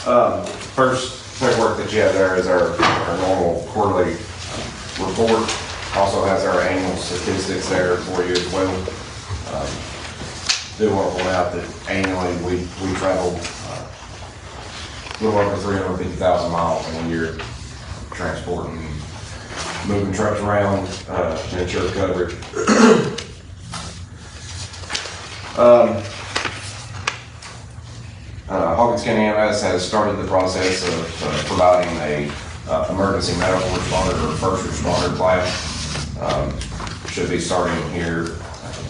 First paperwork that you have there is our normal quarterly report. Also has our annual statistics there for you as well. Do want to point out that annually we travel a little over 350,000 miles in a year, transporting, moving trucks around to ensure coverage. Hawkins County EMS has started the process of providing a emergency medical responder or first responder class. Should be starting here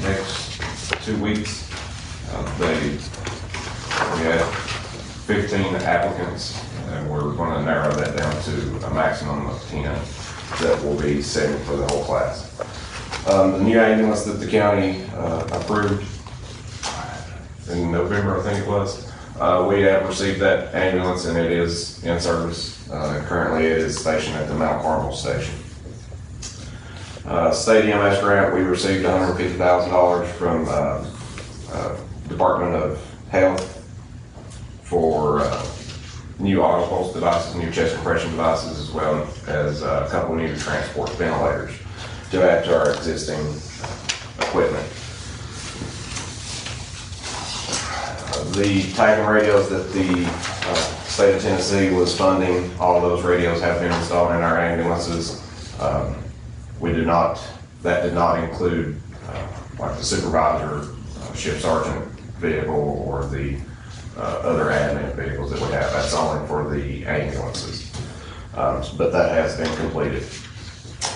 next 2 weeks. We had 15 applicants, and we're going to narrow that down to a maximum of 10 that will be sitting for the whole class. The new ambulance that the county approved in November, I think it was, we have received that ambulance and it is in service. Currently it is stationed at the Mount Carmel station. State EMS grant, we received $150,000 from Department of Health for new auto pulse devices, new chest compression devices, as well as a couple new transport ventilators to add to our existing equipment. The tagging radios that the state of Tennessee was funding, all of those radios have been installed in our ambulances. That did not include like the supervisor, ship sergeant vehicle or the other admin vehicles that we have. That's only for the ambulances. But that has been completed.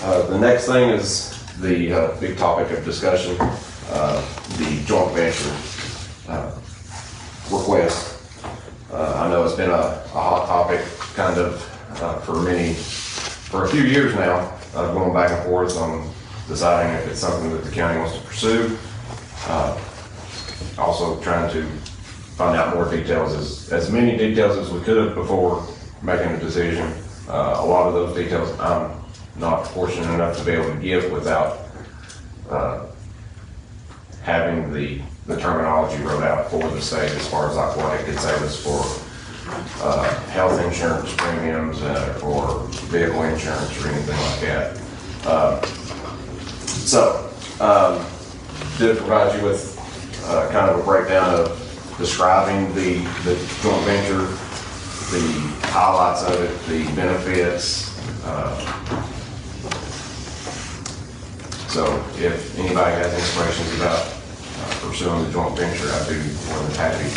The next thing is the big topic of discussion, the joint venture request. I know it's been a hot topic kind of for a few years now, going back and forth on deciding if it's something that the county wants to pursue. Also trying to find out more details, as many details as we could before making a decision. A lot of those details I'm not fortunate enough to be able to give without having the terminology wrote out for the state as far as like what it could save us for health insurance premiums or vehicle insurance or anything like that. Did provide you with kind of a breakdown of describing the joint venture, the highlights of it, the benefits. So if anybody has any questions about pursuing the joint venture, I'd be more than happy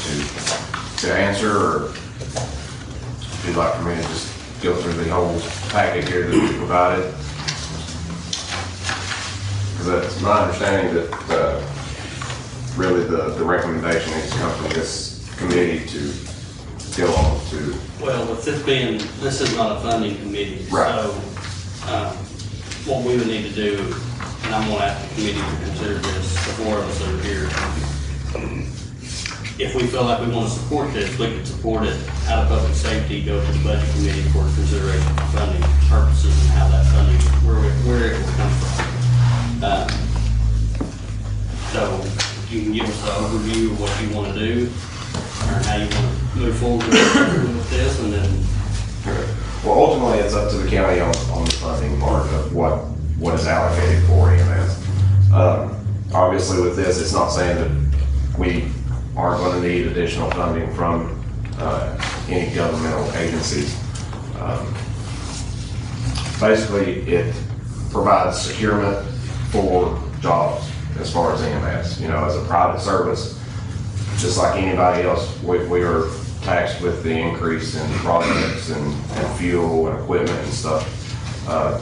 to answer, or if you'd like for me to just go through the whole package here that we provided. Because it's my understanding that really the recommendation needs to come from this committee to go on to. Well, with this is not a funding committee, right. So what we would need to do, and I'm going to ask the committee to consider this, the four of us that are here. If we feel like we want to support this, we can support it out of public safety, go to the budget committee for consideration for funding purposes and how that funding, where it will come from. So you can give us an overview of what you want to do or how you want to move forward with this, and then. Well, ultimately, it's up to the county on the funding part of what is allocated for EMS. Obviously, with this, it's not saying that we aren't going to need additional funding from any governmental agencies. Basically, it provides securement for jobs as far as EMS. You know, as a private service, just like anybody else, we are taxed with the increase in projects and fuel and equipment and stuff,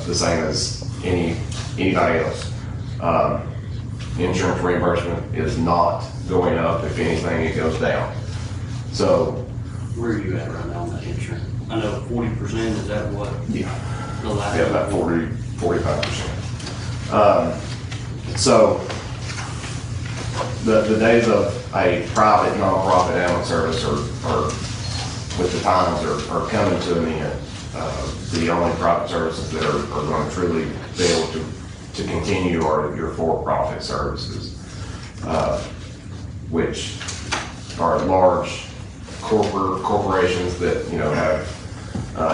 the same as anybody else. Insurance reimbursement is not going up. If anything, it goes down. So where are you at right now on that insurance? I know 40%, is that what? Yeah, about 45%. So the days of a private nonprofit ambulance service are with the times are coming to an end. The only private services that are going to truly be able to continue are your for-profit services, which are large corporations that, you know, have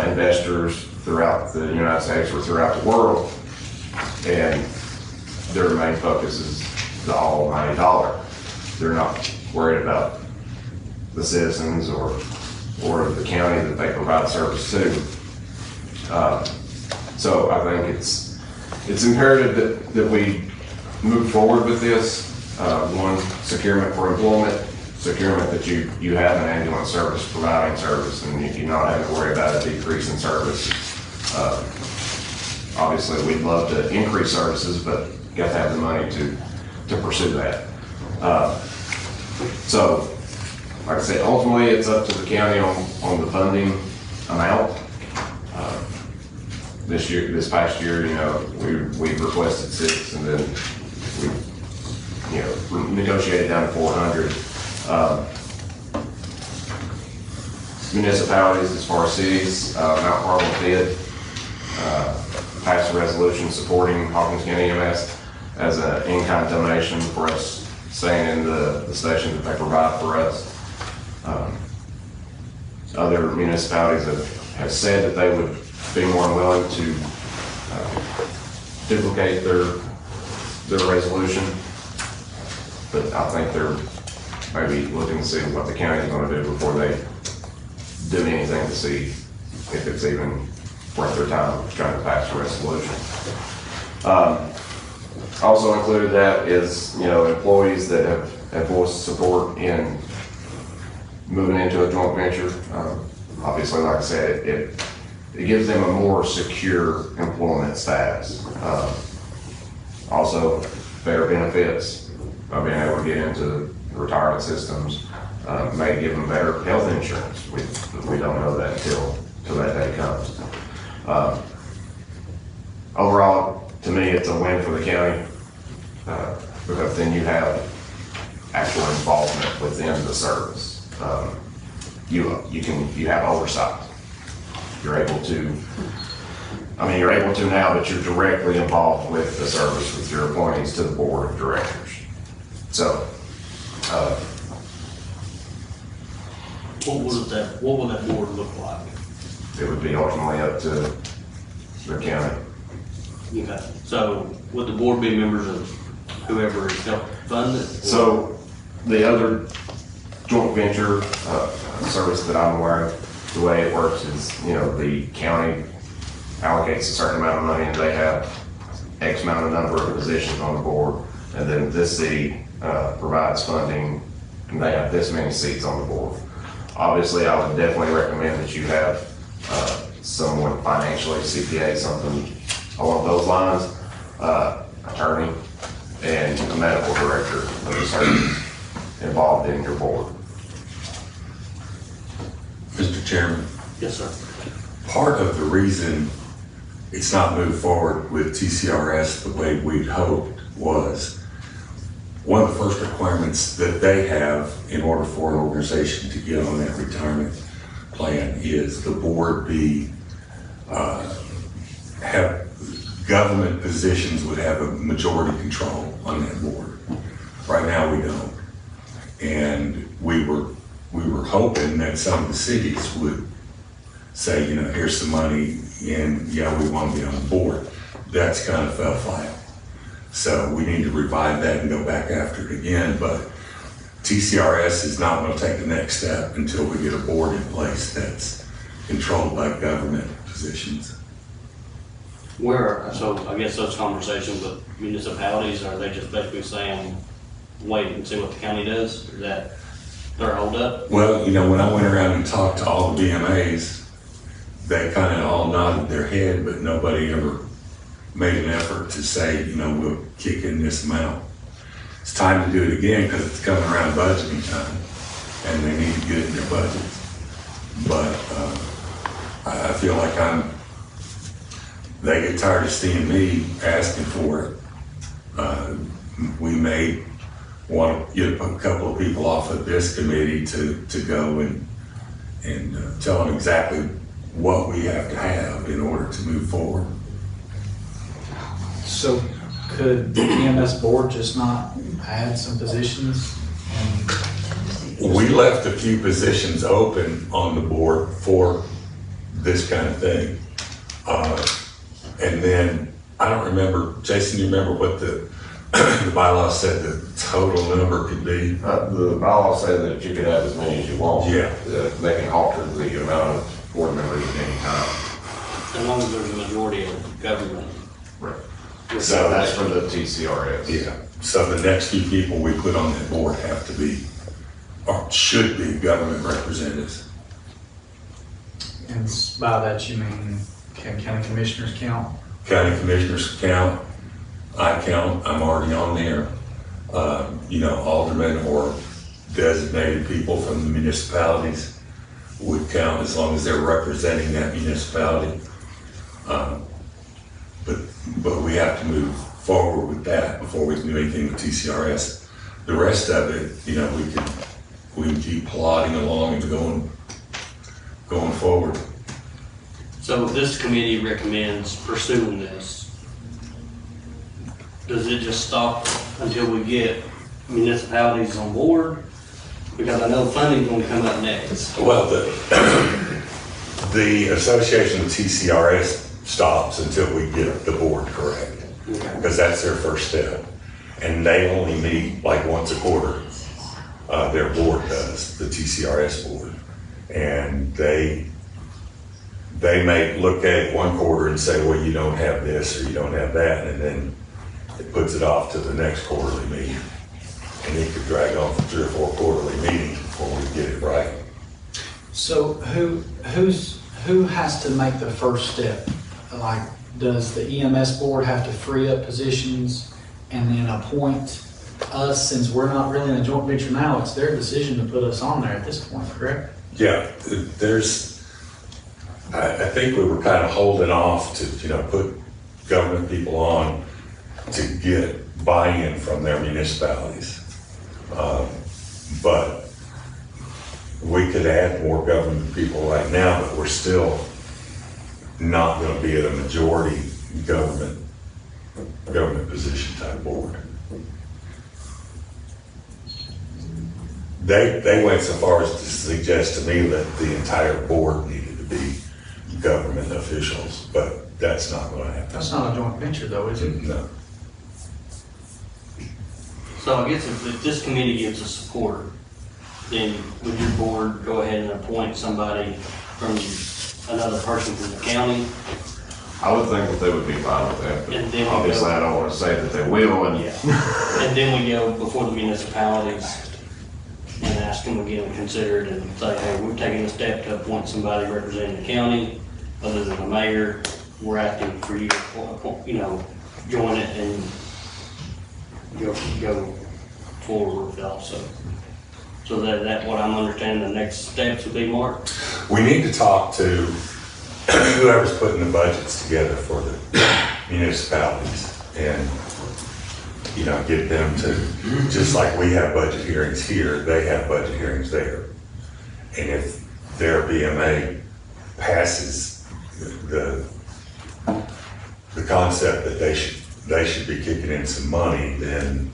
investors throughout the United States or throughout the world, and their main focus is the almighty dollar. They're not worried about the citizens or the county that they provide service to. So I think it's imperative that we move forward with this. One, securement for employment, securement that you have an ambulance service providing service, and you're not having to worry about a decrease in service. Obviously, we'd love to increase services, but you got to have the money to pursue that. So, like I said, ultimately it's up to the county on the funding amount. This past year, you know, we requested 6, and then we, you know, negotiated down to 400. Municipalities, as far as cities, Mount Carmel did pass a resolution supporting Hawkins County EMS as an in-kind donation for us staying in the station that they provide for us. Other municipalities have said that they would be more than willing to duplicate their resolution, but I think they're maybe looking to see what the county's going to do before they do anything to see if it's even worth their time trying to pass a resolution. Also included that is, you know, employees that have voiced support in moving into a joint venture. Obviously, like I said, it gives them a more secure employment status. Also, better benefits by being able to get into retirement systems, may give them better health insurance. We don't know that until that day comes. Overall, to me, it's a win for the county, because then you have actual involvement within the service. You have oversight. You're able to now, but you're directly involved with the service, with your appointees to the board of directors. So, what would that board look like? it would be ultimately up to the county. Okay, so would the board be members of whoever is helped fund it? So, the other joint venture service that I'm aware of, the way it works is, you know, the county allocates a certain amount of money, and they have X amount of number of positions on the board, and then this city provides funding, and they have this many seats on the board. Obviously, I would definitely recommend that you have someone financially, CPA, something along those lines, attorney, and a medical director of the service involved in your board. Mr. Chairman, Yes, sir. part of the reason it's not moved forward with TCRS the way we'd hoped was one of the first requirements that they have in order for an organization to get on that retirement plan is the board have government positions would have a majority control on that board. Right now we don't. And we were hoping that some of the cities would say, you know, here's some money and yeah, we want to be on the board. That's kind of fell flat. So we need to revive that and go back after it again. But TCRS is not going to take the next step until we get a board in place that's controlled by government positions. So I guess those conversations with municipalities, are they just basically saying, wait and see what the county does? Or is that their holdup? Well, you know, when I went around and talked to all the BMAs, they kind of all nodded their head, but nobody ever made an effort to say, you know, we'll kick in this amount. It's time to do it again because it's coming around budgeting time and they need to get it in their budgets. But I feel like they get tired of seeing me asking for it. We may want to get a couple of people off of this committee to go and tell them exactly what we have to have in order to move forward. So could the EMS board just not add some positions? And We left a few positions open on the board for this kind of thing. And then, I don't remember, Jason, you remember what the bylaws said the total number could be? The bylaws say that you could have as many as you want. Yeah. They can alter the amount of board members at any time. As long as there's a majority of government. Right. So that's for the TCRS. Yeah, so the next few people we put on that board have to be, or should be, government representatives. And by that you mean, can county commissioners count? County commissioners count, I count, I'm already on there. Aldermen or designated people from the municipalities would count as long as they're representing that municipality. But we have to move forward with that before we can do anything with TCRS. The rest of it, we can keep plodding along and going forward. So this committee recommends pursuing this. Does it just stop until we get municipalities on board? Because I know funding's gonna come up next. Well, the association with TCRS stops until we get the board correct, Okay. because that's their first step. And they only meet like once a quarter. Their board does, the TCRS board. And they may look at it one quarter and say, well, you don't have this or you don't have that, and then it puts it off to the next quarterly meeting. And it could drag on for 3 or 4 quarterly meetings before we get it right. So who has to make the first step? Like, does the EMS board have to free up positions and then appoint us? Since we're not really in a joint venture now, it's their decision to put us on there at this point, correct? Yeah, I think we were kind of holding off to, put government people on to get buy-in from their municipalities. But we could add more government people right now, but we're still not going to be at a majority government position type board. They went so far as to suggest to me that the entire board needed to be government officials, but that's not going to happen. That's not a joint venture though, is it? No. So I guess if this committee gives us support, then would your board go ahead and appoint somebody from another person from the county? I would think that they would be fine with that, And then but we obviously go- I don't want to say that they will, and And then we go before the municipalities and ask them again to consider it and say, hey, we're taking a step to appoint somebody representing the county other than the mayor. We're asking for you to, join it and go forward with it also. So that what I'm understanding the next steps would be, Mark? We need to talk to whoever's putting the budgets together for the municipalities and, get them to, just like we have budget hearings here, they have budget hearings there. And if their BMA passes the concept that they should be kicking in some money, then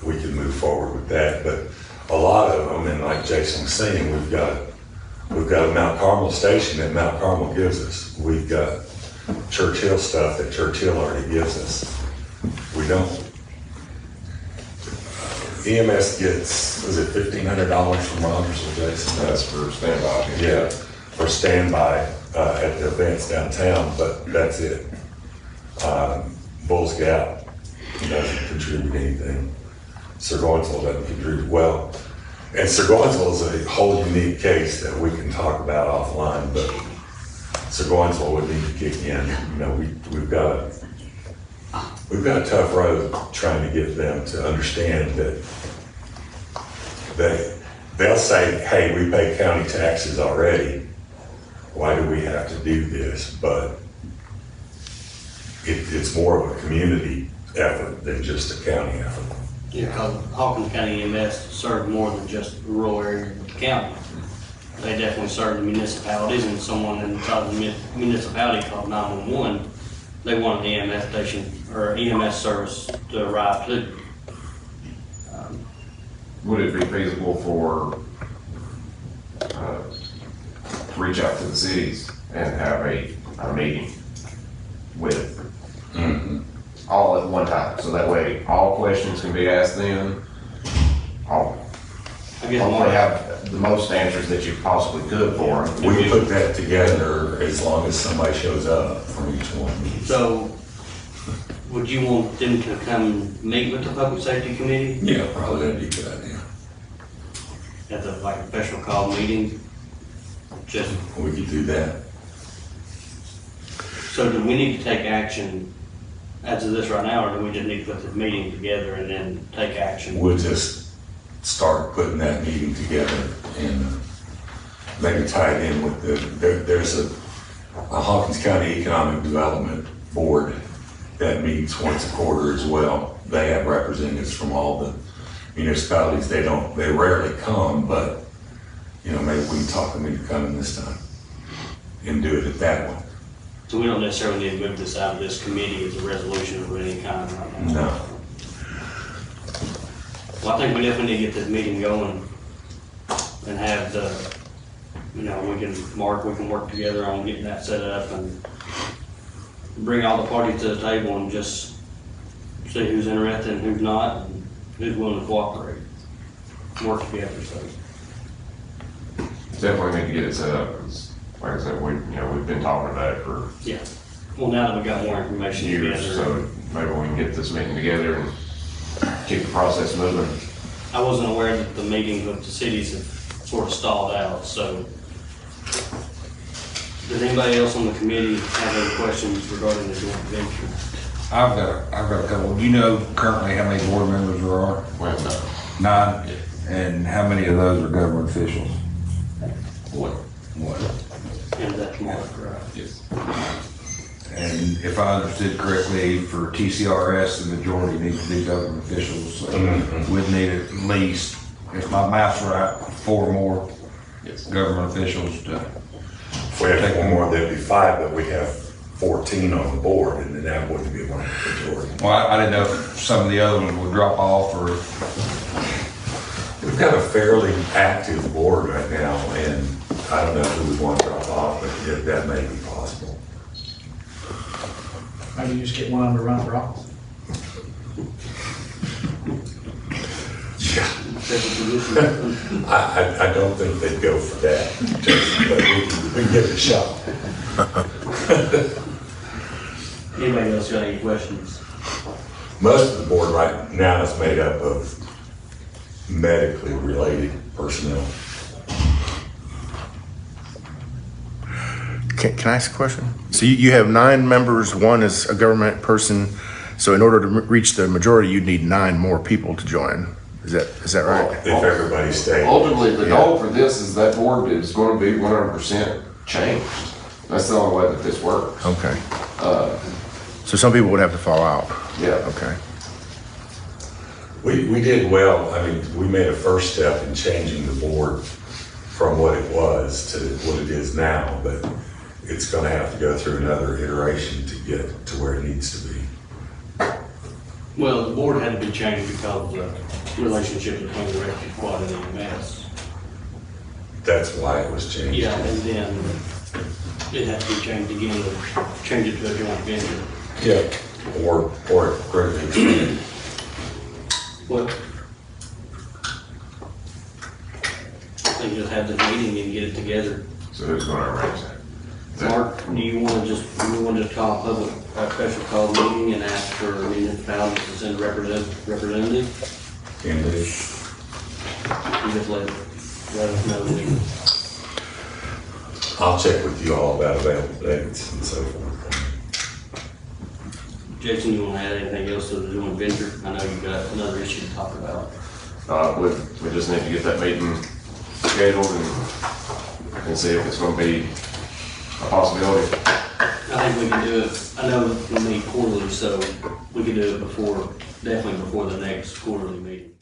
we can move forward with that. But a lot of them, and like Jason was saying, we've got a Mount Carmel station that Mount Carmel gives us. We've got Churchill stuff that Churchill already gives us. We don't. EMS gets, was it $1,500 from Rogersville, Jason? that's for standby. Yeah, for standby at the events downtown, but that's it. Bulls Gap doesn't contribute anything. Sirgoinsville doesn't contribute well. And Sirgoinsville is a whole unique case that we can talk about offline, but Sirgoinsville would need to kick in. We've got a tough road trying to get them to understand that they'll say, hey, we pay county taxes already. Why do we have to do this? But it's more of a community effort than just a county effort. Yeah, because Hawkins County EMS serve more than just the rural area of the county. They definitely serve the municipalities, and someone inside the municipality called 911, they want an EMS station or EMS service to arrive to. Would it be feasible for reach out to the cities and have a meeting with all at one time. So that way, all questions can be asked then. I guess Hopefully Mark, have the most answers that you possibly could for them. We put that together as long as somebody shows up from each one. so would you want them to come meet with the public safety committee Yeah, probably that'd be a good idea. at the, like, special call meeting? Just, We could do that. so do we need to take action as of this right now, or do we just need to put the meeting together and then take action? We'll just start putting that meeting together and maybe tie it in with there's a Hawkins County Economic Development Board that meets once a quarter as well. They have representatives from all the municipalities. They rarely come, but, you know, maybe we can talk them into coming this time and do it at that one. So we don't necessarily need to move this out of this committee as a resolution of any kind right now? No. Well, I think we definitely need to get this meeting going and have the, you know, we can work together on getting that set up and bring all the parties to the table and just see who's interested and who's not, and who's willing to cooperate, work together, so. Definitely need to get it set up, 'cause like I said, we've been talking about it for Yeah. Well, now that we've got more information years, together. so maybe we can get this meeting together and keep the process moving. I wasn't aware that the meetings with the cities have sort of stalled out, so. Does anybody else on the committee have any questions regarding the joint venture? I've got a couple. Do you know currently how many board members there are? Well, no. 9? And how many of those are government officials? What? And that's Mark, right? Yes. And if I understood correctly, for TCRS, the majority needs to be government officials. So we'd need at least, if my math's right, 4 more Yes. government officials to. If we have one more, there'd be 5, but we have 14 on the board, and then that wouldn't be one majority. Well, I didn't know if some of the other ones would drop off or We've got a fairly active board right now, and I don't know who would want to drop off, but that may be possible. Maybe you just get one of them to run for office. Yeah, Second position. I don't think they'd go for that, Jason, but we can give it a shot. Anybody else got any questions? Most of the board right now is made up of medically related personnel. Can I ask a question? So you have 9 members, 1 is a government person, so in order to reach the majority, you'd need 9 more people to join. Is that right? If everybody stayed. Ultimately, the goal for this is that board is going to be 100% changed. That's the only way that this works. Okay. So some people would have to fall out. Yeah. Okay. We did well. I mean, we made a first step in changing the board from what it was to what it is now, but it's going to have to go through another iteration to get to where it needs to be. Well, the board had to be changed because of the relationship between the rescue squad and the EMS. That's why it was changed. Yeah, and then it had to be changed again, to change it to a joint venture. Yeah. Or greatly expanded. Well, I think just have this meeting and get it together. So who's going to arrange that? Mark, do you want to just call a special call meeting and ask for municipalities to send a representative? Indeed. You just let us know. I'll check with you all about available dates and so forth. Jason, you want to add anything else to the joint venture? I know you've got another issue to talk about. We just need to get that meeting scheduled and see if it's going to be a possibility. I think we can do it, I know we meet quarterly, so we can do it definitely before the next quarterly meeting.